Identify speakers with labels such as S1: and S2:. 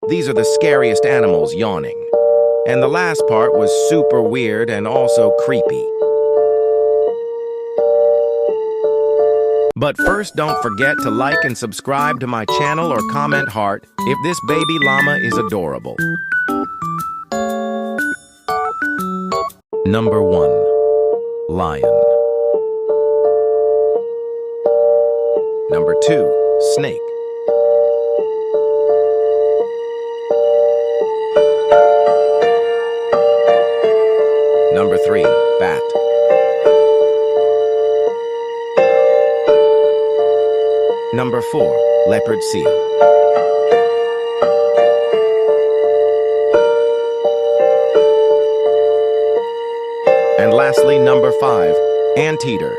S1: These are the scariest animals yawning. And the last part was super weird and also creepy. But first, don't forget to like and subscribe to my channel or comment heart if this baby llama is adorable. Number 1. Lion. Number 2. Snake. Number 3. Bat. Number 4. Leopard seal. And lastly, number 5. Anteater.